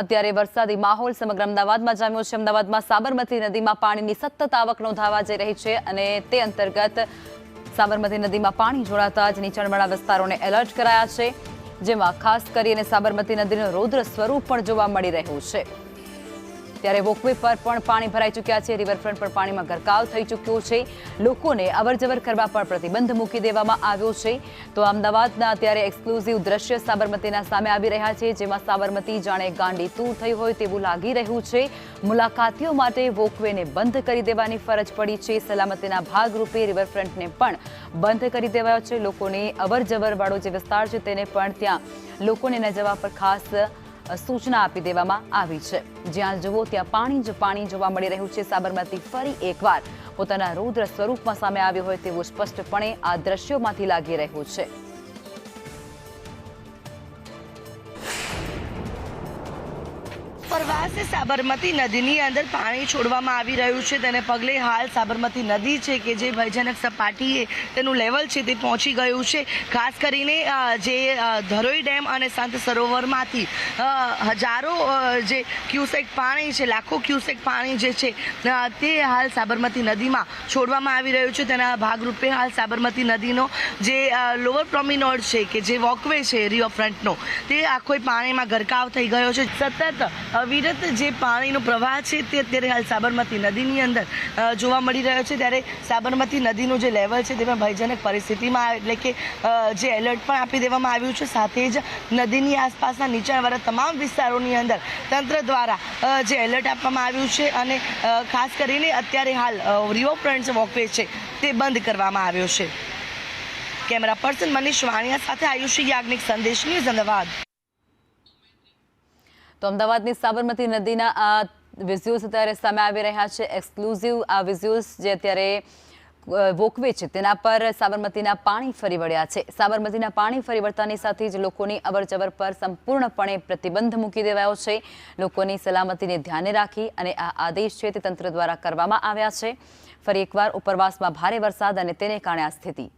અત્યારે વરસાદી માહોલ સમગ્ર અમદાવાદમાં જામ્યો છે। અમદાવાદમાં સાબરમતી નદીમાં પાણીની સતત આવક નોંધાવા જઈ રહી છે અને તે અંતર્ગત સાબરમતી નદીમાં પાણી જોડાતા જ નીચાણવાળા વિસ્તારોને એલર્ટ કરાયા છે, જેમાં ખાસ કરીને સાબરમતી નદીનું રૌદ્ર સ્વરૂપ પણ જોવા મળી રહ્યું છે। ત્યારે વોકવે પર પણ પાણી ભરાઈ ચૂક્યા છે, રિવરફ્રન્ટ પર પાણીમાં ગરકાવ થઈ ચૂક્યો છે, લોકોને અવરજવર કરવા પર પ્રતિબંધ મૂકી દેવામાં આવ્યો છે। તો અમદાવાદના અત્યારે એક્સક્લુઝિવ દ્રશ્ય સાબરમતીના સામે આવી રહ્યા છે, જેમાં સાબરમતી જાણે ગાંડી તૂર થઈ હોય તેવું લાગી રહ્યું છે। મુલાકાતીઓ માટે વોકવેને બંધ કરી દેવાની ફરજ પડી છે। સલામતીના ભાગરૂપે રિવરફ્રન્ટને પણ બંધ કરી દેવાયો છે। લોકોની અવરજવર વાળો જે વિસ્તાર છે તેને પણ ત્યાં લોકોને ન જવા પર ખાસ સૂચના આપી દેવામાં આવી છે। જ્યાં જુઓ ત્યાં પાણી જ પાણી જોવા મળી રહ્યું છે। સાબરમતી ફરી એકવાર પોતાના રૌદ્ર સ્વરૂપમાં સામે આવ્યો હોય તેવું સ્પષ્ટપણે આ દ્રશ્યોમાંથી લાગી રહ્યું છે। પ્રવાસે સાબરમતી નદીની અંદર પાણી છોડવામાં આવી રહ્યું છે, તેને પગલે હાલ સાબરમતી નદી છે કે જે ભયજનક સપાટીએ તેનું લેવલ છે તે પહોંચી ગયું છે। ખાસ કરીને જે ધરોઈ ડેમ અને સંત સરોવરમાંથી હજારો જે ક્યુસેક પાણી છે, લાખો ક્યુસેક પાણી જે છે તે હાલ સાબરમતી નદીમાં છોડવામાં આવી રહ્યું છે। તેના ભાગરૂપે હાલ સાબરમતી નદીનો જે લોઅર પ્રોમિનોડ છે કે જે વોકવે છે રિવરફ્રન્ટનો તે આખો પાણીમાં ગરકાવ થઈ ગયો છે। સતત અવિરત જે પાણીનો પ્રવાહ છે તે અત્યારે હાલ સાબરમતી નદીની અંદર જોવા મળી રહ્યો છે। ત્યારે સાબરમતી નદીનું જે લેવલ છે તેમાં ભયજનક પરિસ્થિતિમાં એટલે કે જે એલર્ટ પણ આપી દેવામાં આવ્યું છે। સાથે જ નદીની આસપાસના નીચાણવાળા તમામ વિસ્તારોની અંદર તંત્ર દ્વારા જે એલર્ટ આપવામાં આવ્યું છે અને ખાસ કરીને અત્યારે હાલ રિવરફ્રન્ટ વોકવે છે તે બંધ કરવામાં આવ્યો છે। કેમેરા પર્સન મનીષ વાણિયા સાથે આયુષી યાજ્ઞિક, સંદેશ ન્યૂઝ, અમદાવાદ। તો અમદાવાદની સાબરમતી નદીના આ વિઝ્યુઅલ્સ અત્યારે સામે આવી રહ્યા છે। એક્સક્લુઝિવ આ વિઝ્યુઅલ્સ જે અત્યારે વોકવે છે તેના પર સાબરમતીના પાણી ફરી વળ્યા છે। સાબરમતીના પાણી ફરી વળતાની સાથે જ લોકોની અવરજવર પર સંપૂર્ણપણે પ્રતિબંધ મૂકી દેવાયો છે। લોકોની સલામતીને ધ્યાને રાખી અને આ આદેશ છે તે તંત્ર દ્વારા કરવામાં આવ્યા છે। ફરી એકવાર ઉપરવાસમાં ભારે વરસાદ અને તેને કારણે આ સ્થિતિ